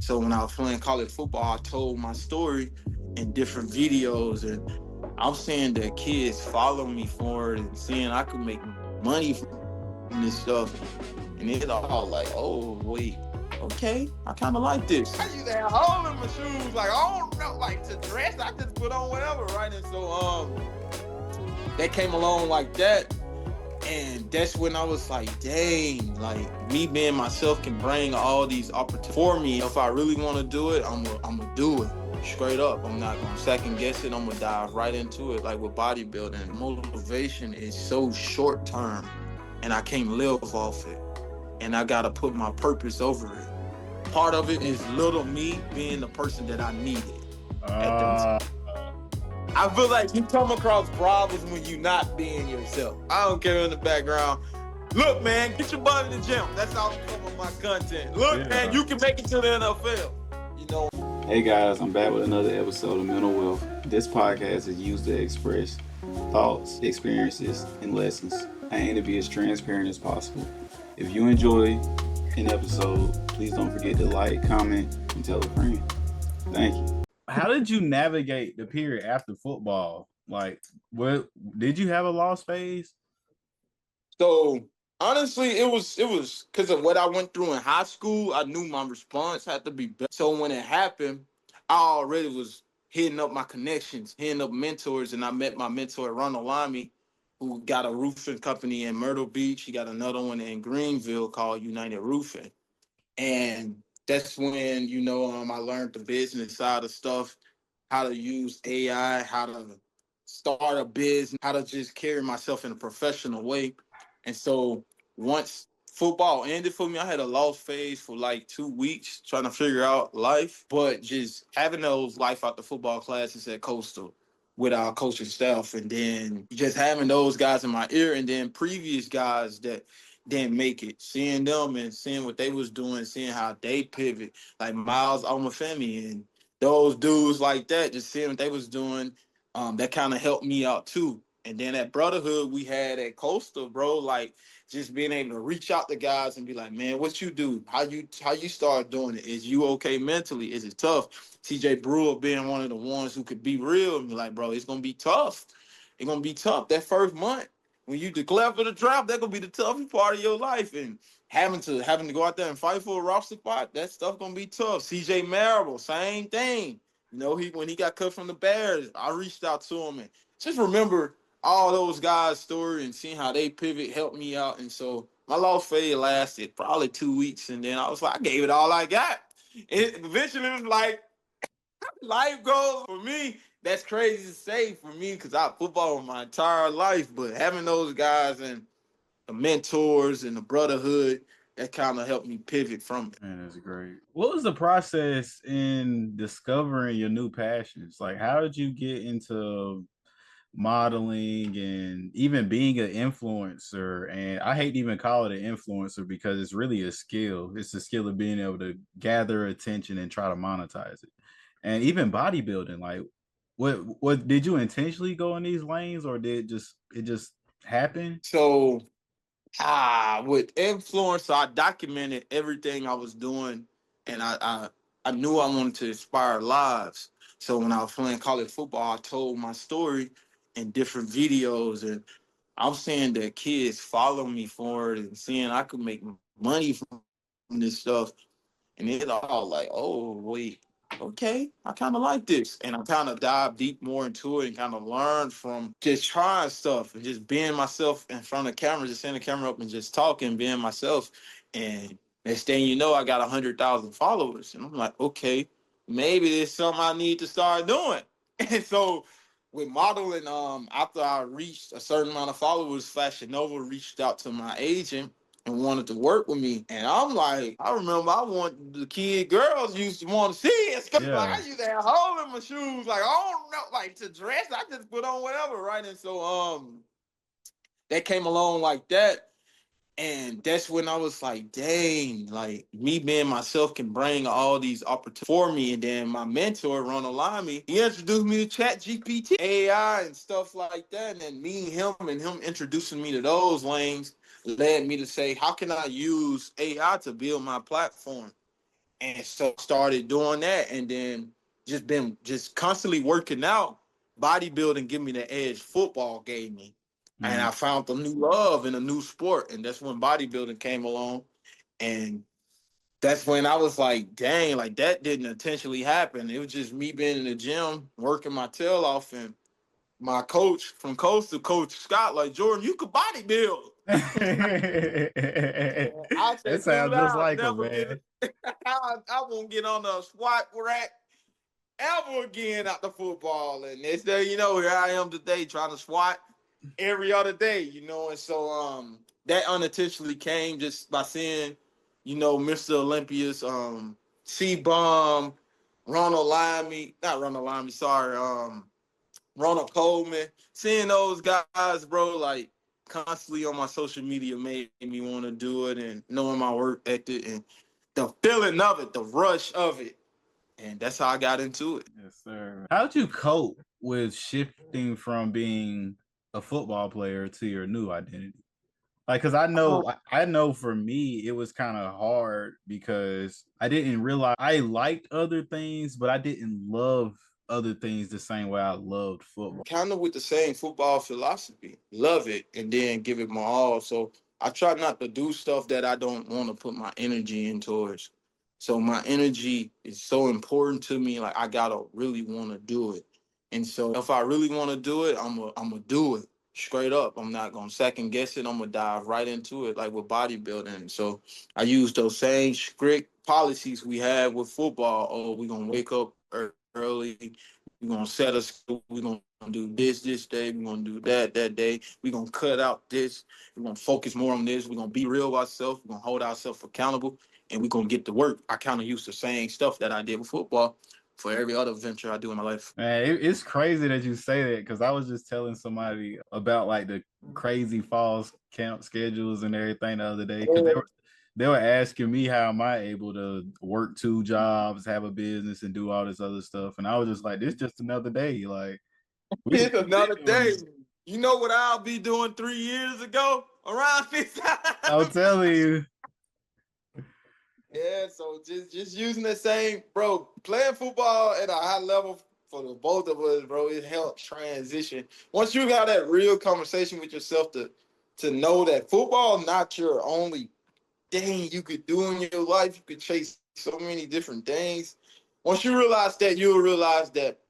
So when I was playing college football, I told my story in different videos, and I'm seeing that kids follow me for it and seeing I could make money from this stuff. And it's all like, oh, wait, okay, I kind of like this. I used to have holes in my shoes. Like, I don't know, like to dress, I just put on whatever, right? And so, that came along like that. And that's when I was like, dang, like me being myself can bring all these opportunities for me. If I really want to do it, I'm gonna do it straight up. I'm not gonna second guess it. I'm gonna dive right into it. Like with bodybuilding, motivation is so short term and I can't live off it. And I gotta put my purpose over it. Part of it is little me being the person that I needed at them Uh, I feel like you come across problems when you not being yourself. I don't care in the background. Look, man, get your butt in the gym. That's all some of my content. Look, man, yeah. you can make it to the NFL. You know. Hey guys, I'm back with another episode of Mental Wealth. This podcast is used to express thoughts, experiences, and lessons. I aim to be as transparent as possible. If you enjoy an episode, please don't forget to like, comment, and tell a friend. Thank you. How did you navigate the period after football? Like, what did you have a lost phase? So honestly, it was because of what I went through in high school. I knew my response had to be better. So when it happened, I already was hitting up my connections, hitting up mentors, and I met my mentor Ronald Lamy, who got a roofing company in Myrtle Beach. He got another one in Greenville called United Roofing. And that's when, I learned the business side of stuff, how to use AI, how to start a business, how to just carry myself in a professional way. And so once football ended for me, I had a lost phase for like 2 weeks trying to figure out life, but just having those life out the football classes at Coastal with our coaching staff, and then just having those guys in my ear, and then previous guys that didn't make it, seeing them and seeing what they was doing, seeing how they pivot, like Miles Omafemi and those dudes like that, just seeing what they was doing, that kind of helped me out too. And then that brotherhood we had at Coastal, bro, like just being able to reach out to guys and be like, man, what you do? How you start doing it? Is you okay mentally? Is it tough? TJ Brewer being one of the ones who could be real and be like, bro, it's gonna be tough. It's gonna be tough that first month. When you declare for the draft, that's gonna be the toughest part of your life. And having to go out there and fight for a roster spot, that stuff gonna be tough. CJ Marable, same thing. He when he got cut from the Bears, I reached out to him and just remember all those guys' story and seeing how they pivot helped me out. And so my lost phase lasted probably 2 weeks, and then I was like, I gave it all I got. It eventually was like life goals for me. That's crazy to say for me because I football my entire life, but having those guys and the mentors and the brotherhood that kind of helped me pivot from it. Man, that's great. What was the process in discovering your new passions? Like, how did you get into modeling and even being an influencer? And I hate to even call it an influencer because it's really a skill. It's the skill of being able to gather attention and try to monetize it. And even bodybuilding, like what did you intentionally go in these lanes, or did it just happen? So with influence, I documented everything I was doing, and I knew I wanted to inspire lives. So when I was playing college football, I told my story in different videos, and I'm seeing that kids follow me for it and seeing I could make money from this stuff. And it's all like, oh, wait, okay, I kind of like this. And I kind of dive deep more into it and kind of learn from just trying stuff and just being myself in front of the camera, just setting the camera up and just talking, being myself. And next thing you know, I got 100,000 followers. And I'm like, okay, maybe there's something I need to start doing. And so with modeling, after I reached a certain amount of followers, Fashion Nova reached out to my agent and wanted to work with me. And I'm like, I remember I want the kid girls used to want to see it. Like Yeah. I used to have holes in my shoes. Like I don't know, like to dress, I just put on whatever, right? And so that came along like that. And that's when I was like, dang, like me being myself can bring all these opportunities for me. And then my mentor, Ronald Lamy, he introduced me to Chat GPT, AI and stuff like that. And then me and him introducing me to those lanes led me to say, how can I use AI to build my platform? And so I started doing that, and then just constantly working out. Bodybuilding gave me the edge football gave me. And Mm. I found a new love in a new sport. And that's when bodybuilding came along. And that's when I was like, dang, like that didn't intentionally happen. It was just me being in the gym, working my tail off, and my coach from Coastal, Coach Scott, like, Jordan, you could bodybuild. I That said, dude, sounds just I'll like him, never get man. it. I won't get on the squat rack ever again after football. And next day, here I am today trying to squat every other day, And so that unintentionally came just by seeing, Mr. Olympia's C-Bomb, not Ronald Limey, sorry, Ronald Coleman, seeing those guys, bro, like constantly on my social media made me want to do it, and knowing my work ethic and the feeling of it, the rush of it. And that's how I got into it. Yes, sir. How'd you cope with shifting from being a football player to your new identity? Like, cause I know for me, it was kind of hard because I didn't realize I liked other things, but I didn't love other things the same way I loved football. Kind of with the same football philosophy. Love it and then give it my all. So I try not to do stuff that I don't want to put my energy in towards. So my energy is so important to me. Like I gotta really want to do it. And so if I really want to do it, I'm gonna do it straight up. I'm not gonna second guess it. I'm gonna dive right into it, like with bodybuilding. So I use those same strict policies we have with football. Oh, we're gonna wake up early. We're gonna set a school. We're gonna do this day. We're gonna do that day. We're gonna cut out this. We're gonna focus more on this. We're gonna be real with ourselves. We're gonna hold ourselves accountable, and we're gonna get to work. I kind of used the same stuff that I did with football for every other venture I do in my life. Man, it's crazy that you say that because I was just telling somebody about like the crazy falls camp schedules and everything the other day because they were asking me how am I able to work two jobs, have a business, and do all this other stuff, and I was just like, this just another day. Like It's we been another doing day. this. You know what I'll be doing 3 years ago around this I'm time? telling you. Yeah, so just using the same, bro. Playing football at a high level for the both of us, bro, it helps transition. Once you got that real conversation with yourself to know that football not your only thing you could do in your life, you could chase so many different things. Once you realize that, you'll realize that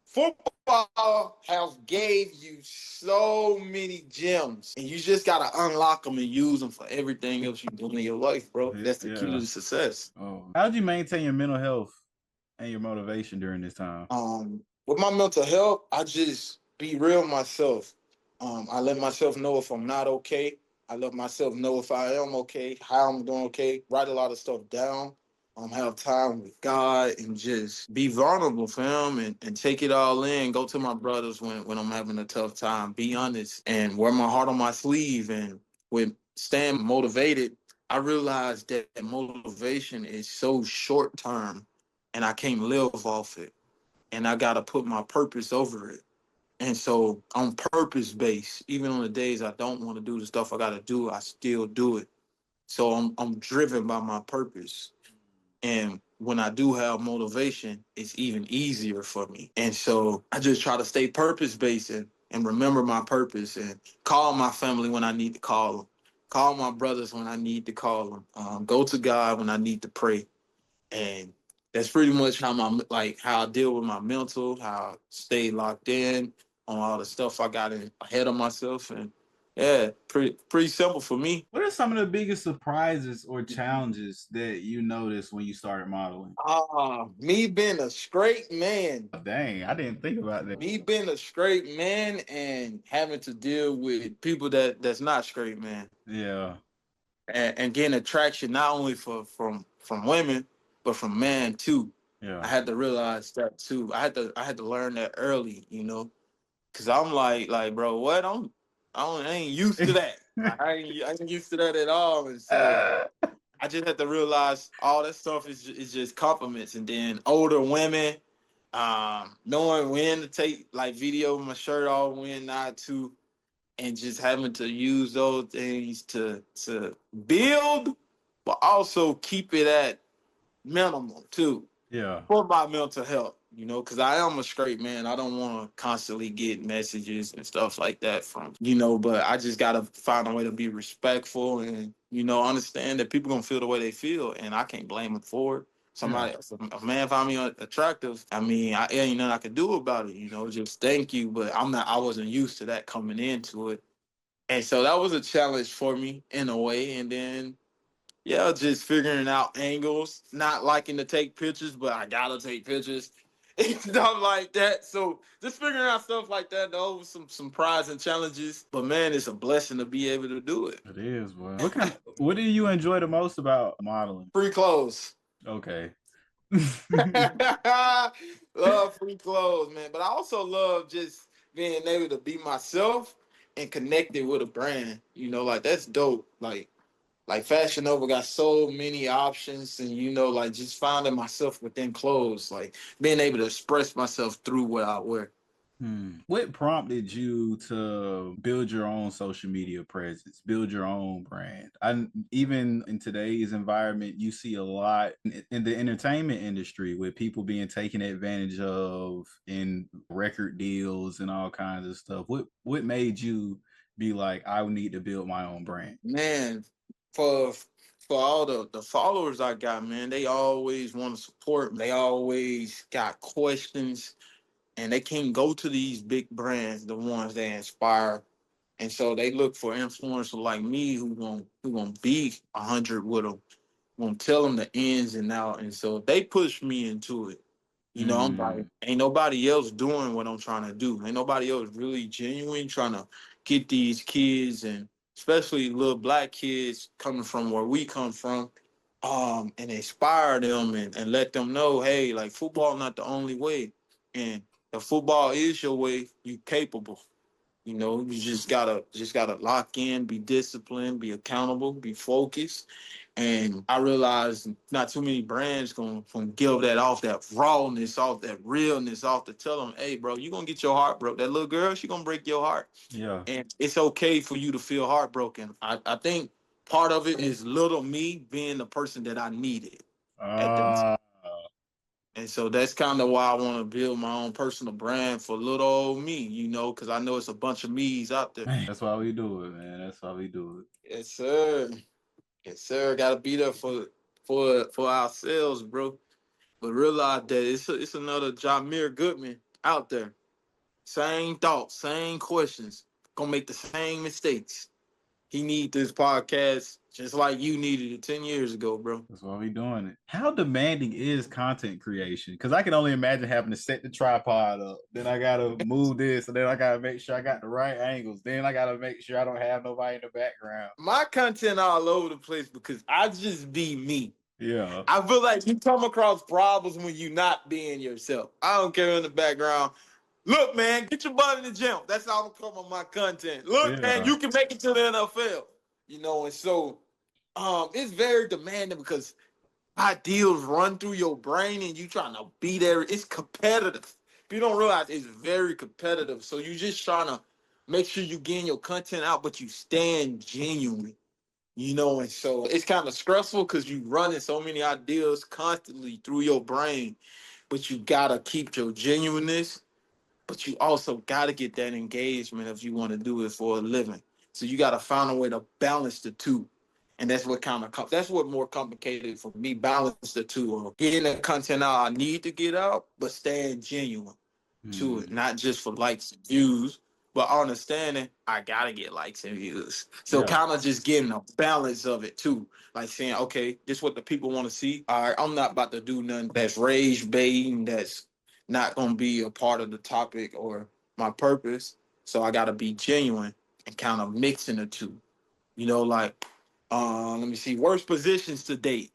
football has gave you so many gems, and you just gotta unlock them and use them for everything else you're doing in your life, bro. That's the key Yeah. to success. Oh. How'd you maintain your mental health and your motivation during this time? With my mental health, I just be real myself. I let myself know if I'm not okay. I let myself know if I am okay, how I'm doing okay. Write a lot of stuff down. Have time with God and just be vulnerable, fam, and take it all in. Go to my brothers when I'm having a tough time. Be honest and wear my heart on my sleeve. And with staying motivated, I realized that motivation is so short term and I can't live off it. And I gotta put my purpose over it. And so I'm purpose based. Even on the days I don't want to do the stuff I gotta do, I still do it. So I'm driven by my purpose. And when I do have motivation, it's even easier for me. And so I just try to stay purpose based and remember my purpose and call my family when I need to call them, call my brothers when I need to call them, go to God when I need to pray. And that's pretty much how I deal with my mental, how I stay locked in on all the stuff I got ahead of myself. And yeah, pretty simple for me. What are some of the biggest surprises or challenges that you noticed when you started modeling? Me being a straight man. Oh, dang, I didn't think about that. Me being a straight man and having to deal with people that's not straight, man. Yeah. And getting attraction not only from women, but from men too. I Yeah. had to realize that too. I had to learn that early, because I'm like, bro, what? I ain't used to that. I ain't used to that at all. And so I just had to realize all that stuff is just compliments. And then older women, knowing when to take like video of my shirt off, when not to, and just having to use those things to build, but also keep it at minimum too. Yeah. For my mental health, because I am a straight man. I don't want to constantly get messages and stuff like that from, but I just got to find a way to be respectful and, understand that people going to feel the way they feel. And I can't blame them for it. Somebody, if a man find me attractive, I mean, ain't nothing I can do about it, just thank you. But I wasn't used to that coming into it. And so that was a challenge for me in a way. And then, yeah, just figuring out angles, not liking to take pictures, but I gotta take pictures and stuff like that. So just figuring out stuff like that, those some prize and challenges. But man, it's a blessing to be able to do it. It is. Well, what do you enjoy the most about modeling? Free clothes. Okay. Love free clothes, man. But I also love just being able to be myself and connected with a brand. Like that's dope. Like Fashion Nova got so many options, and like just finding myself within clothes, like being able to express myself through what I wear. What prompted you to build your own social media presence, build your own brand? Even in today's environment, you see a lot in the entertainment industry with people being taken advantage of in record deals and all kinds of stuff. What made you be like, I need to build my own brand? Man, for all the followers I got, man, they always want to support me. They always got questions, and they can't go to these big brands, the ones that inspire. And so they look for influencers like me who gonna be 100 with them, gonna tell them the ins and out. And so they push me into it. I'm like, ain't nobody else doing what I'm trying to do. Ain't nobody else really genuine trying to get these kids, and especially little black kids coming from where we come from, and inspire them and let them know, hey, like football not the only way. And if football is your way, you capable. You just gotta lock in, be disciplined, be accountable, be focused. And I realized not too many brands gonna give that off, that rawness, off that realness, off to tell them, hey, bro, you gonna get your heart broke. That little girl, she gonna break your heart. Yeah. And it's okay for you to feel heartbroken. I think part of it is little me being the person that I needed at the time. Uh, And so that's kind of why I want to build my own personal brand for little old me, because I know it's a bunch of me's out there. that's why we do it, man. That's why we do it. Yes, sir. Yes, sir. Got to be there for ourselves, bro. But realize that it's another Jameer Goodman out there. Same thoughts, same questions, gonna make the same mistakes. He need this podcast just like you needed it 10 years ago, bro. That's why we doing it. How demanding is content creation? Because I can only imagine having to set the tripod up. Then I gotta move this, and then I gotta make sure I got the right angles. Then I gotta make sure I don't have nobody in the background. My content all over the place because I just be me. Yeah. I feel like you come across problems when you not being yourself. I don't care in the background. Look, man, get your butt in the gym. That's all I'm come on my content. Look, man, Yeah. you can make it to the NFL. And so it's very demanding because ideals run through your brain and you trying to be there. It's competitive. You don't realize it's very competitive. So you just trying to make sure you getting your content out, but you stand genuine. And so it's kind of stressful because you running so many ideas constantly through your brain, but you gotta keep your genuineness, but you also gotta get that engagement if you want to do it for a living. So you gotta find a way to balance the two. And that's that's what more complicated for me, balance the two, or getting the content out I need to get out, but staying genuine to it, not just for likes and views, but understanding I gotta get likes and views. So Yeah. kind of just getting a balance of it too. Like saying, okay, this is what the people want to see. All right, I'm not about to do nothing that's rage baiting, that's not gonna be a part of the topic or my purpose. So I gotta be genuine and kind of mixing the two. Like let me see, worst positions to date.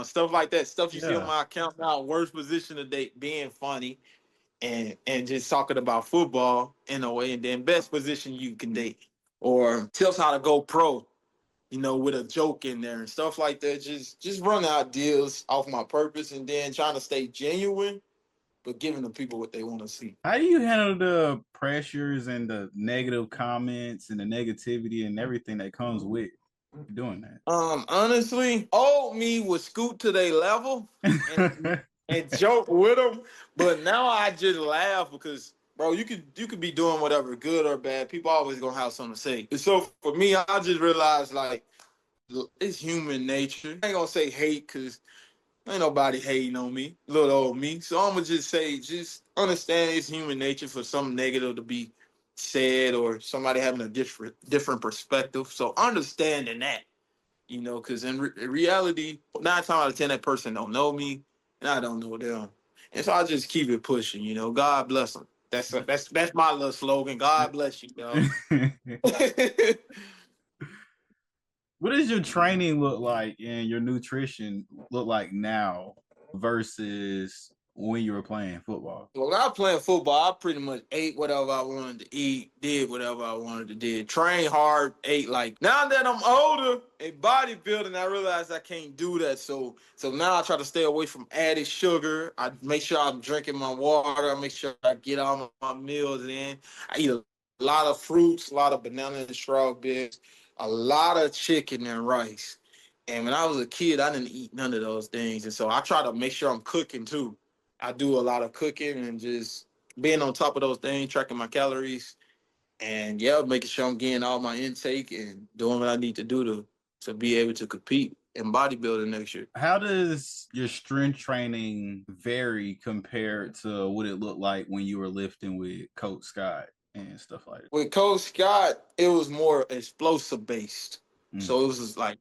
Stuff like that. Stuff you see on Yeah. my account now, worst position to date, being funny and just talking about football in a way, and then best position you can date, or tips how to go pro, with a joke in there and stuff like that. Just run ideas off my purpose, and then trying to stay genuine, but giving the people what they want to see. How do you handle the pressures and the negative comments and the negativity and everything that comes with doing Honestly, old me would scoot to their level and that? and joke with them, but now I just laugh because, bro, you could be doing whatever, good or bad. People always gonna have something to say. And so for me, I just realized like it's human nature. I ain't gonna say hate because ain't nobody hating on me, little old me. So I'm gonna just say, just understand it's human nature for something negative to be said or somebody having a different perspective. So understanding that, because in reality, 9 times out of 10, that person don't know me, and I don't know them, and so I just keep it pushing. God bless them. That's my little slogan. God bless you, dog. What does your training look like and your nutrition look like now versus when you were playing football? Well, when I was playing football, I pretty much ate whatever I wanted to eat, did whatever I wanted to do, train hard, ate like. Now that I'm older in bodybuilding, I realize I can't do that. So now I try to stay away from added sugar. I make sure I'm drinking my water. I make sure I get all my meals in. I eat a lot of fruits, a lot of banana and strawberries, a lot of chicken and rice. And when I was a kid, I didn't eat none of those things. And so I try to make sure I'm cooking too. I do a lot of cooking and just being on top of those things, tracking my calories, and yeah, making sure I'm getting all my intake and doing what I need to do to be able to compete in bodybuilding next year. How does your strength training vary compared to what it looked like when you were lifting with Coach Scott and stuff like that? With Coach Scott, it was more explosive based. Mm. So it was just like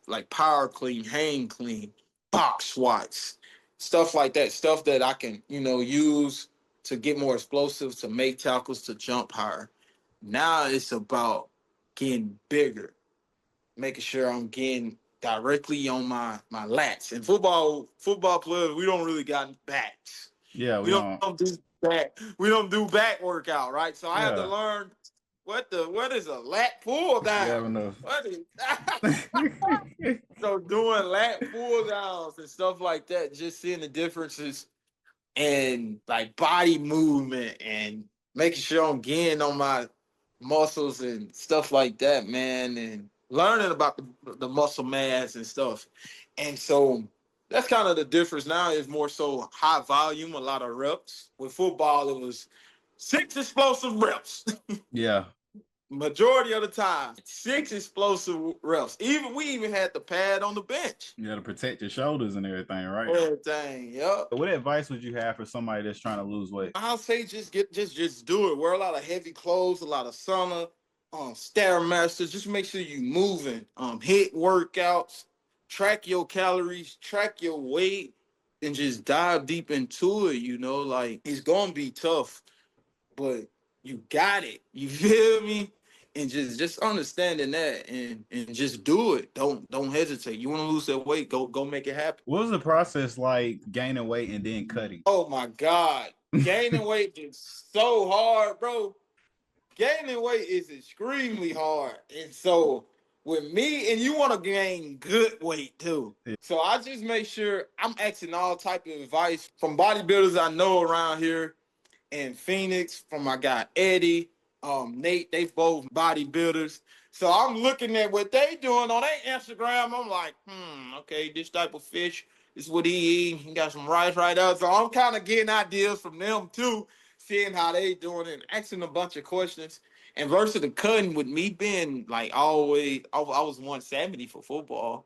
like power clean, hang clean, box squats, stuff like that. Stuff that I can, use to get more explosive, to make tackles, to jump higher. Now it's about getting bigger, making sure I'm getting directly on my lats. And football players, we don't really got backs. Yeah, We don't do back. We don't do back workout, right? So I had to Yeah. learn what is a lat pull down. enough. What is So doing lat pull downs and stuff like that, just seeing the differences and like body movement and making sure I'm getting on my muscles and stuff like that, man, and learning about the muscle mass and stuff. And so that's kind of the difference now is more so high volume, a lot of reps. With football, it was 6 explosive reps. Yeah. Majority of the time, 6 explosive reps. We even had the pad on the bench. You got to protect your shoulders and everything, right? Everything, yep. What advice would you have for somebody that's trying to lose weight? I'll say just do it. Wear a lot of heavy clothes, a lot of sauna, stairmasters. Just make sure you moving. Hit workouts, track your calories, track your weight, and just dive deep into it. Like it's gonna be tough, but you got it. You feel me? And just understanding that and just do it. Don't hesitate. You want to lose that weight, go make it happen. What was the process like gaining weight and then cutting? Oh my God. Gaining weight is so hard, bro. Gaining weight is extremely hard. And so with me, and you want to gain good weight too. Yeah. So I just make sure I'm asking all type of advice from bodybuilders I know around here in Phoenix, from my guy Eddie, Nate. They both bodybuilders. So I'm looking at what they doing on their Instagram. I'm like, okay, this type of fish is what he eating. He got some rice right there. So I'm kind of getting ideas from them too, seeing how they doing it, and asking a bunch of questions. And versus the cutting, with me being like always, I was 170 for football.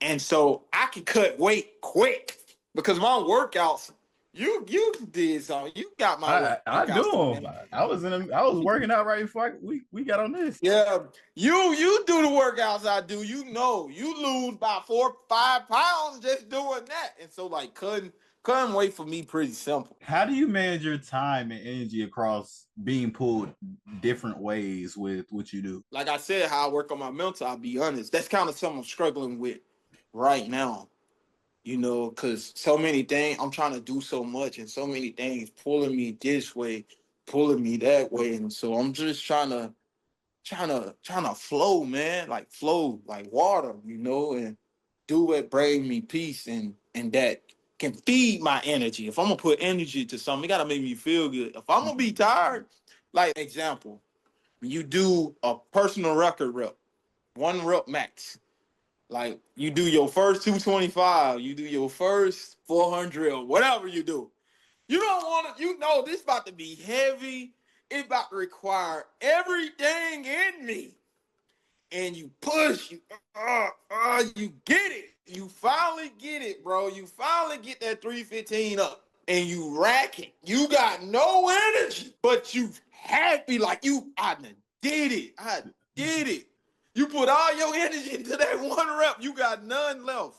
And so I can cut weight quick because my workouts, you did something. You got my I workouts. do them. I was working out right before we got on this. Yeah, you do the workouts I do. You lose about 4 or 5 pounds just doing that. And so like cutting weight for me pretty simple. How do you manage your time and energy across being pulled different ways with what you do? Like I said, how I work on my mental, I'll be honest. That's kind of something I'm struggling with right now. Because so many things, I'm trying to do so much and so many things pulling me this way, pulling me that way. And so I'm just trying to flow, man, like flow like water, and do what bring me peace and that can feed my energy. If I'm gonna put energy to something, it gotta make me feel good. If I'm gonna be tired, like example, when you do a personal record rep, 1 rep max. Like you do your first 225, you do your first 400 or whatever you do. You don't want to, you know, this about to be heavy. It's about to require everything in me. And you push, you get it. You finally get it, bro. You finally get that 315 up and you rack it. You got no energy, but you happy like I did it. I did it. You put all your energy into that 1 rep, you got none left.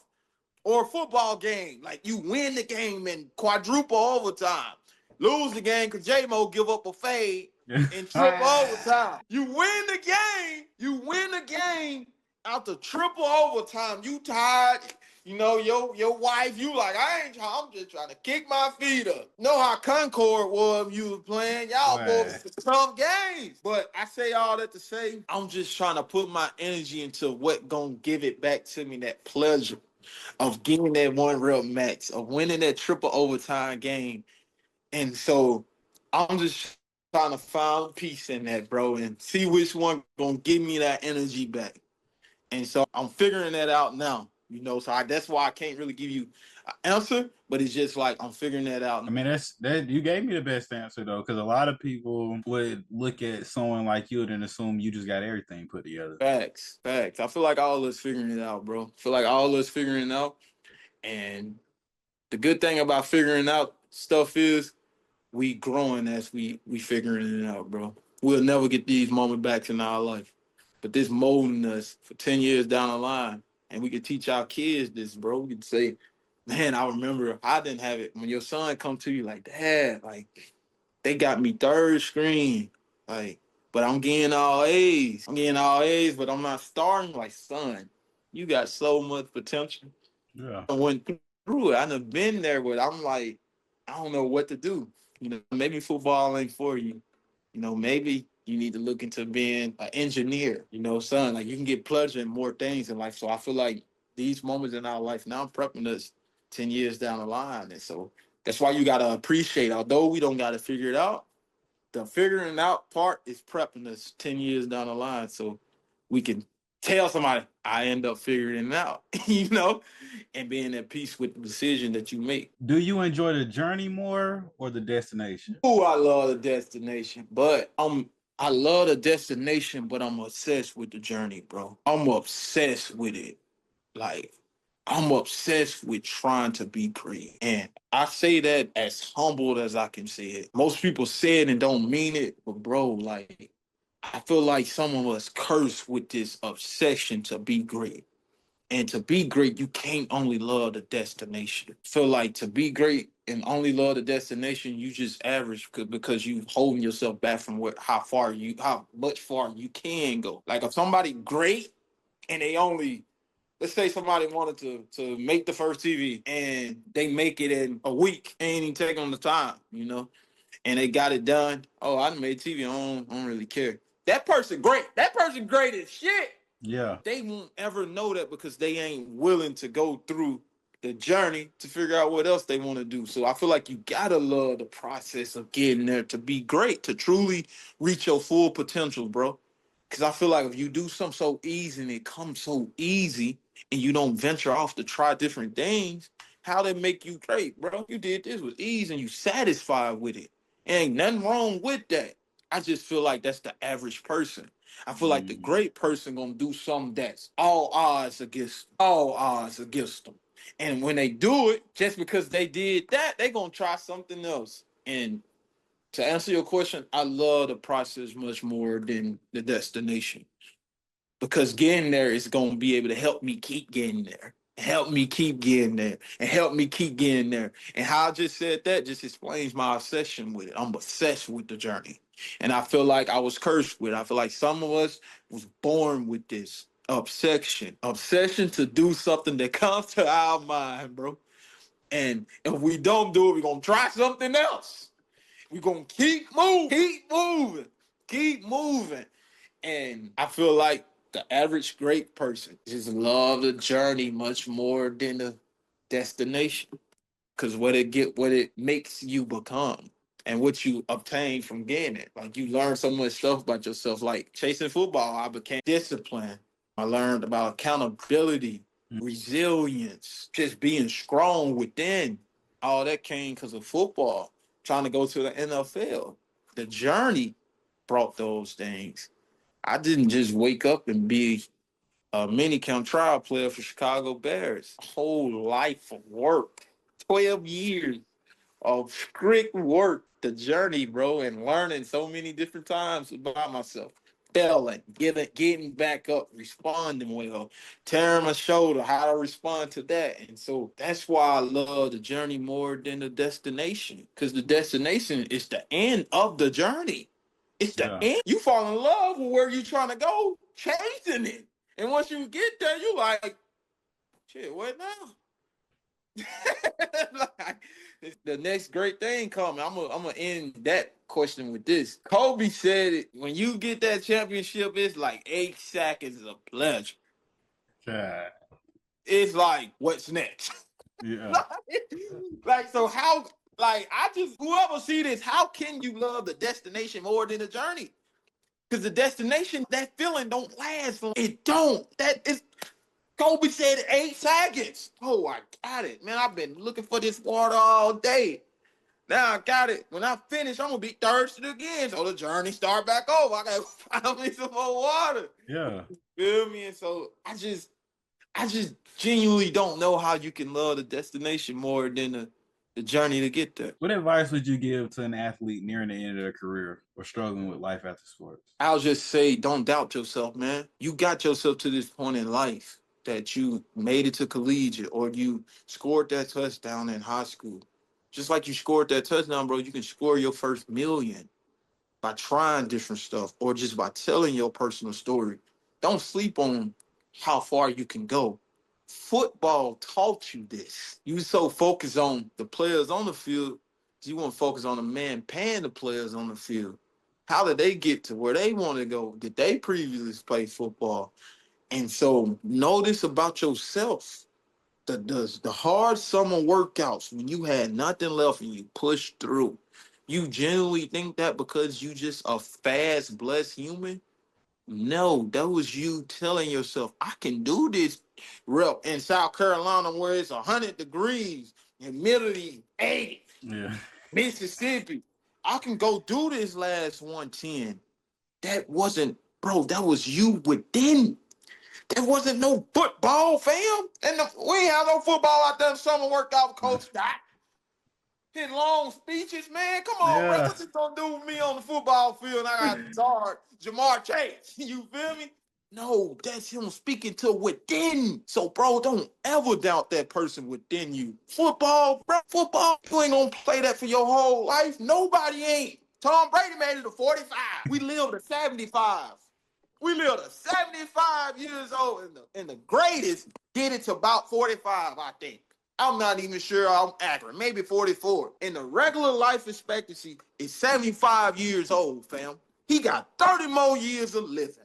Or a football game, like you win the game in quadruple overtime. Lose the game because J-Mo give up a fade and trip overtime. You win the game. You win the game after triple overtime. You tired. You know, your wife, you like, I'm just trying to kick my feet up. Know how Concord was you was playing. Y'all boys tough games. But I say all that to say, I'm just trying to put my energy into what gonna give it back to me, that pleasure of getting that 1 rep max, of winning that triple overtime game. And so I'm just trying to find peace in that, bro, and see which one gonna give me that energy back. And so I'm figuring that out now, you know. So that's why I can't really give you an answer, but it's just like I'm figuring that out. I mean, that you gave me the best answer though, because a lot of people would look at someone like you and assume you just got everything put together. Facts. I feel like all of us figuring it out, bro. I feel like all of us figuring it out. And the good thing about figuring out stuff is we growing as we figuring it out, bro. We'll never get these moments back in our life. But this molding us for 10 years down the line. And we can teach our kids this, bro. We can say, man, I remember I didn't have it. When your son come to you like, Dad, like, they got me third screen. Like, but I'm getting all A's. But I'm not starting. Like, son, you got so much potential. Yeah. I went through it. I done been there, but I'm like, I don't know what to do. You know, maybe football ain't for you. You know, maybe you need to look into being an engineer. You know, son, like you can get pleasure in more things in life. So I feel like these moments in our life now prepping us 10 years down the line. And so that's why you gotta appreciate, although we don't gotta figure it out, the figuring out part is prepping us 10 years down the line. So we can tell somebody, I end up figuring it out, you know, and being at peace with the decision that you make. Do you enjoy the journey more or the destination? Oh, I love the destination, but I love the destination, but I'm obsessed with the journey, bro. I'm obsessed with it. Like, I'm obsessed with trying to be great. And I say that as humbled as I can say it. Most people say it and don't mean it, but bro, like, I feel like some of us cursed with this obsession to be great. And to be great, you can't only love the destination. Feel like to be great and only love the destination, you just average because you holding yourself back from how much far you can go. Like if somebody great and they only, let's say somebody wanted to make the first TV and they make it in a week, ain't even take on the time, you know, and they got it done. Oh, I done made TV. I don't really care. That person great. That person great as shit. Yeah. They won't ever know that because they ain't willing to go through the journey to figure out what else they want to do. So I feel like you gotta love the process of getting there to be great, to truly reach your full potential, bro. Because I feel like if you do something so easy and it comes so easy and you don't venture off to try different things, how they make you great, bro? You did this with ease and you satisfied with it. Ain't nothing wrong with that. I just feel like that's the average person. I feel like the great person gonna do something that's all odds against them. And when they do it, just because they did that, they gonna try something else. And to answer your question, I love the process much more than the destination because getting there is going to be able to help me keep getting there, help me keep getting there, and help me keep getting there. And how I just said that just explains my obsession with it. I'm obsessed with the journey. And I feel like I was cursed with it. I feel like some of us was born with this obsession to do something that comes to our mind, bro. And if we don't do it, we're going to try something else. We're going to keep moving. And I feel like the average great person just love the journey much more than the destination. Cause what it makes you become and what you obtain from getting it. Like you learn so much stuff about yourself. Like chasing football, I became disciplined. I learned about accountability, resilience, just being strong within. All that came because of football, trying to go to the NFL. The journey brought those things. I didn't just wake up and be a minicamp trial player for Chicago Bears. A whole life of work, 12 years of strict work, the journey, bro, and learning so many different times about myself. Failing, getting back up, responding well, tearing my shoulder, how to respond to that. And so that's why I love the journey more than the destination. Because the destination is the end of the journey. It's the Yeah. end. You fall in love with where you're trying to go, chasing it. And once you get there, you like, shit, what now? Like, the next great thing coming. I'm gonna end that question with this. Kobe said it, when you get that championship, it's like 8 seconds of pleasure. God. It's like, what's next? Yeah. Like, so how, like, I just, whoever see this, how can you love the destination more than the journey? Because the destination, that feeling don't last long. It don't. That is, Kobe said 8 seconds. Oh, I got it, man. I've been looking for this water all day. Now I got it. When I finish, I'm gonna be thirsty again. So the journey start back over. I gotta find me some more water. Yeah. Feel me? And so I just genuinely don't know how you can love the destination more than the journey to get there. What advice would you give to an athlete nearing the end of their career or struggling with life after sports? I'll just say, don't doubt yourself, man. You got yourself to this point in life that you made it to collegiate or you scored that touchdown in high school. Just like you scored that touchdown, bro, you can score your first million by trying different stuff or just by telling your personal story. Don't sleep on how far you can go. Football taught you this. You so focused on the players on the field, you want to focus on the man paying the players on the field. How did they get to where they want to go? Did they previously play football? And so know this about yourself. The hard summer workouts when you had nothing left and you pushed through. You genuinely think that because you just a fast, blessed human? No, that was you telling yourself, I can do this. Rep in South Carolina where it's 100 degrees, humidity 80, Yeah. Mississippi. I can go do this last 110. That wasn't, bro, that was you within. There wasn't no football, fam. And we ain't have no football out there in summer workout, Coach Dot. His long speeches, man. Come on, bro. Yeah. What's it gonna do with me on the football field? I got Jamar Chase. You feel me? No, that's him speaking to within. So, bro, don't ever doubt that person within you. Football, bro, football, you ain't gonna play that for your whole life. Nobody ain't. Tom Brady made it to 45. We lived to 75. We lived to 75 years old, and the greatest did it to about 45, I think. I'm not even sure I'm accurate. Maybe 44. And the regular life expectancy is 75 years old, fam. He got 30 more years of living.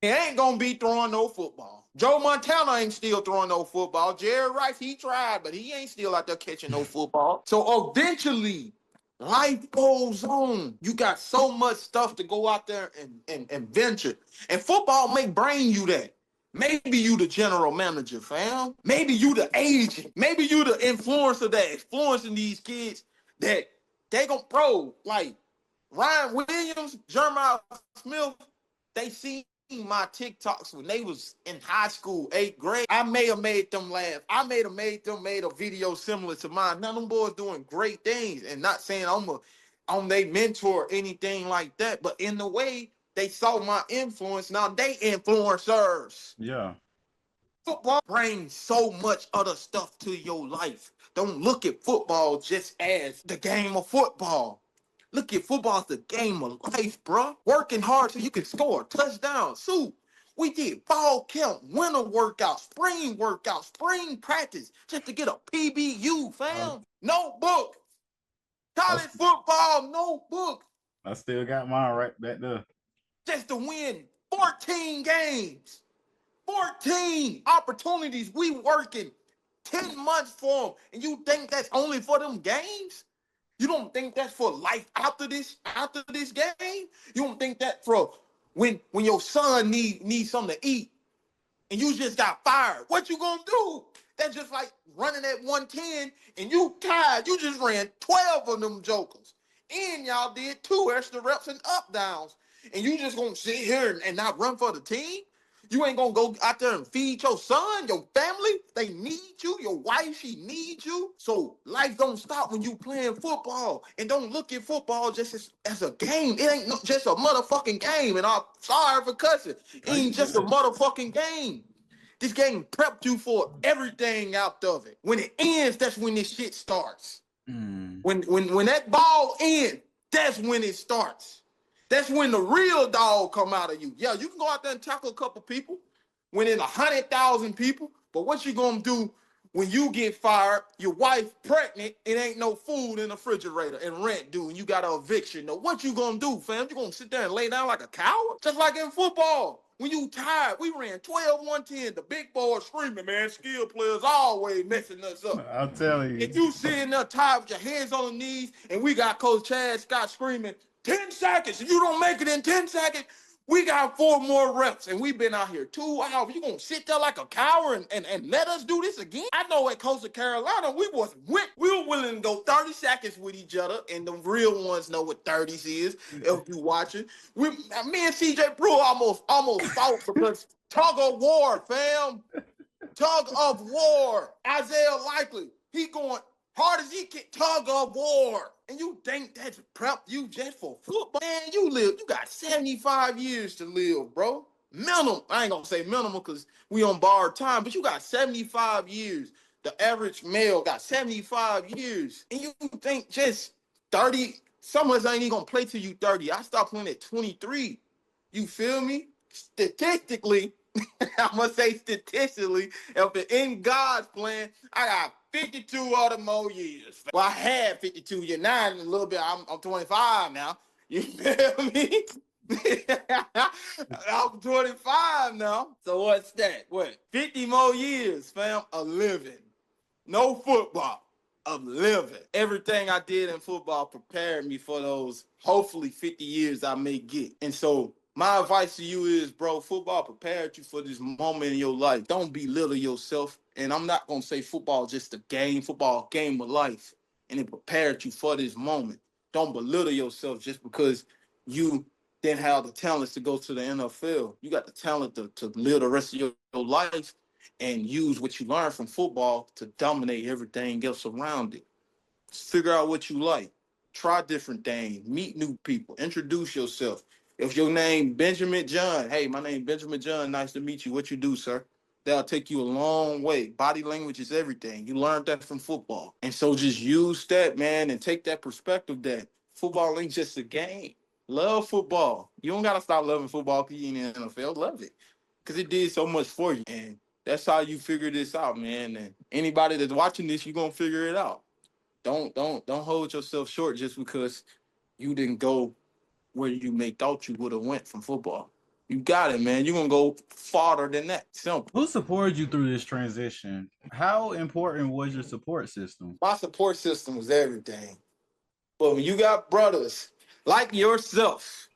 He ain't gonna be throwing no football. Joe Montana ain't still throwing no football. Jerry Rice, he tried, but he ain't still out there catching no football. So eventually, life goes on. You got so much stuff to go out there and venture. And football may bring you that. Maybe you the general manager, fam. Maybe you the agent. Maybe you the influencer that influencing these kids that they gon' bro, like Ryan Williams, Jeremiah Smith, they seen my TikToks when they was in high school, 8th grade. I may have made them laugh. I made a video similar to mine. None of them boys doing great things, and not saying I'm their mentor or anything like that, but in the way they saw my influence, now they influencers. Yeah. Football brings so much other stuff to your life. Don't look at football just as the game of football. Look at football as the game of life, bro. Working hard so you can score a touchdown. Shoot, we did fall camp, winter workout, spring practice just to get a PBU, fam. Notebook. College football notebook I still got mine right back there. just to win 14 games. 14 opportunities. We working 10 months for them. And you think that's only for them games? You don't think that's for life after this game? You don't think that for when your son needs something to eat? and you just got fired. What you gonna do? That's just like running at 110 and you tired. You just ran 12 of them jokers. And y'all did 2 extra reps and up downs. And you just gonna sit here and not run for the team? You ain't gonna go out there and feed your son, your family. They need you. Your wife, she needs you. So life don't stop when you playing football. And don't look at football just as a game. It ain't just a motherfucking game. And I'm sorry for cussing. It ain't just a motherfucking game. This game prepped you for everything out of it. When it ends, that's when this shit starts. When that ball ends, that's when it starts. That's when the real dog come out of you. Yeah, you can go out there and tackle a couple people when it's 100,000 people, but what you gonna do when you get fired, your wife pregnant, it ain't no food in the refrigerator and rent due, and you got an eviction? No, what you gonna do, fam? You gonna sit there and lay down like a coward? Just like in football. When you tired, we ran 12, 110. The big boys screaming, man. Skill players always messing us up. I'll tell you. If you sitting there tired with your hands on the knees, and we got Coach Chad Scott screaming, 10 seconds. If you don't make it in 10 seconds, we got 4 more reps, and we've been out here 2 hours. You gonna sit there like a coward and let us do this again? I know at Coastal Carolina, we were willing to go 30 seconds with each other, and the real ones know what 30s is. If you watching, me and CJ Brewer almost fought because tug of war, fam. Tug of war. Isaiah Likely, he going hard as he can, tug of war. And you think that's prep you just for football? Man, you got 75 years to live, bro. Minimum. I ain't gonna say minimal because we on borrowed time, but you got 75 years. The average male got 75 years. And you think just 30, some of us ain't even gonna play till you 30. I stopped playing at 23. You feel me? Statistically, I'm gonna say statistically, if in God's plan, I got 52 other more years. Well, I had 52 years. Now in a little bit, I'm 25 now. You feel me? I'm 25 now. So what's that? What? 50 more years, fam, of living. No football. Of living. Everything I did in football prepared me for those hopefully 50 years I may get. And so my advice to you is, bro, football prepared you for this moment in your life. Don't belittle yourself. And I'm not going to say football is just a game. Football, a game of life. And it prepared you for this moment. Don't belittle yourself just because you didn't have the talents to go to the NFL. You got the talent to live the rest of your life and use what you learned from football to dominate everything else around it. Figure out what you like. Try different things. Meet new people. Introduce yourself. If your name Benjamin John, hey, my name Benjamin John, nice to meet you. What you do, sir? That'll take you a long way. Body language is everything. You learned that from football. And so just use that, man, and take that perspective that football ain't just a game. Love football. You don't got to stop loving football because you ain't in the NFL. Love it because it did so much for you. And that's how you figure this out, man. And anybody that's watching this, you're going to figure it out. Don't hold yourself short just because you didn't go where you may thought you would have went from football. You got it, man. You're going to go farther than that. Simple. Who supported you through this transition? How important was your support system? My support system was everything. But when you got brothers like yourself,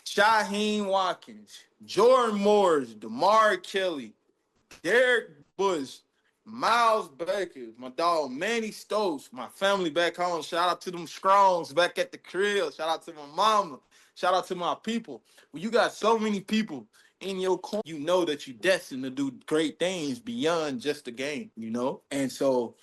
Shaheem Watkins, Jordan Morris, DeMar Kelly, Derek Bush, Miles Baker, my dog Manny Stokes, my family back home. Shout out to them Strongs back at the crib. Shout out to my mama. Shout out to my people. When you got so many people in your corner, you know that you're destined to do great things beyond just the game, you know? And so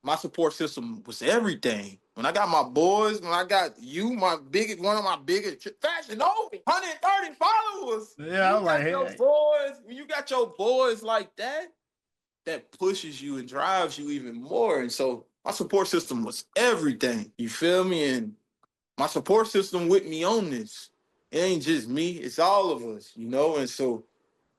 my support system was everything. When I got my boys, when I got you, one of my biggest Fashion Nova, 130 followers. Yeah, I'm like, your boys, when you got your boys like that, that pushes you and drives you even more. And so my support system was everything. You feel me? And my support system with me on this. It ain't just me, it's all of us, you know? And so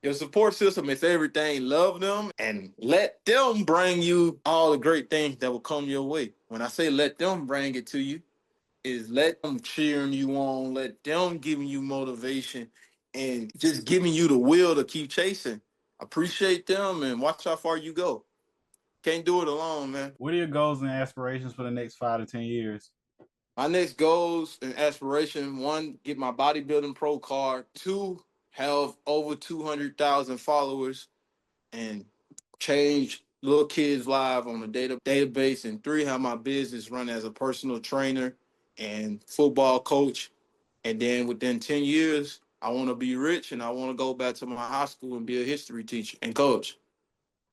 your support system is everything. Love them and let them bring you all the great things that will come your way. When I say let them bring it to you, is let them cheering you on, let them giving you motivation and just giving you the will to keep chasing. Appreciate them and watch how far you go. Can't do it alone, man. What are your goals and aspirations for the next 5 to 10 years? My next goals and aspiration, 1, get my bodybuilding pro card. 2, have over 200,000 followers, and change little kids' lives on a database. And 3, have my business run as a personal trainer and football coach. And then within 10 years, I want to be rich and I want to go back to my high school and be a history teacher and coach.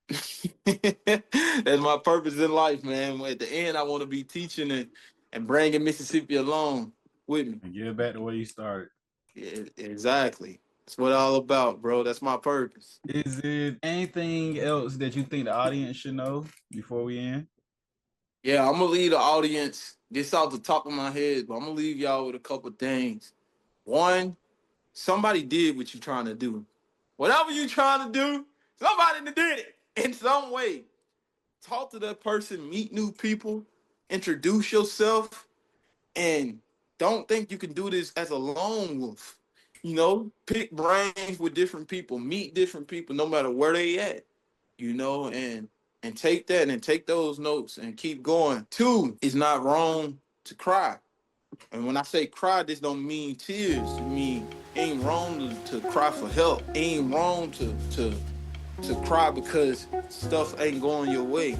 That's my purpose in life, man. At the end, I want to be teaching and bringing Mississippi along with me. And get back to where you started. Yeah, exactly. That's what all about, bro. That's my purpose. Is it anything else that you think the audience should know before we end? Yeah, I'm gonna leave the audience this off the top of my head, but I'm gonna leave y'all with a couple things. One, somebody did what you're trying to do. Whatever you're trying to do, somebody did it in some way. Talk to that person, meet new people, introduce yourself, and don't think you can do this as a lone wolf. You know, pick brains with different people, meet different people, no matter where they at. You know, and take that and take those notes and keep going. 2, it's not wrong to cry. And when I say cry, this don't mean tears. It mean ain't wrong to cry for help. Ain't wrong to cry because stuff ain't going your way.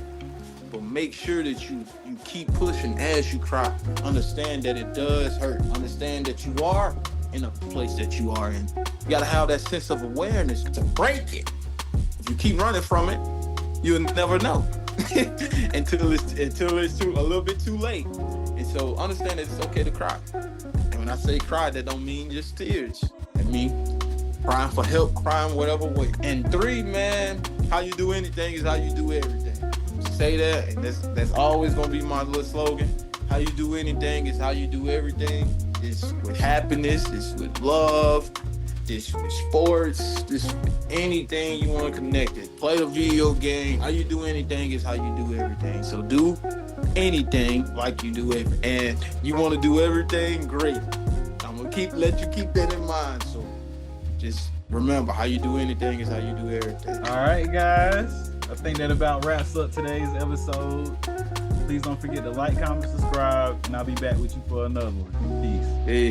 But make sure that you keep pushing as you cry. Understand that it does hurt. Understand that you are in a place that you are in. You gotta have that sense of awareness to break it. If you keep running from it, you'll never know until it's a little bit too late. And so understand that it's okay to cry. And when I say cry, that don't mean just tears. That mean crying for help, crying whatever way. And 3, man, how you do anything is how you do everything. Say that, and that's always gonna be my little slogan. How you do anything is how you do everything. It's with happiness, it's with love, it's with sports, it's with anything you want to connect it. Play a video game. How you do anything is how you do everything. So do anything like you do everything. And you want to do everything, great. I'm gonna let you keep that in mind. So just remember, how you do anything is how you do everything. All right, guys. I think that about wraps up today's episode. Please don't forget to like, comment, subscribe, and I'll be back with you for another one. Peace. Hey.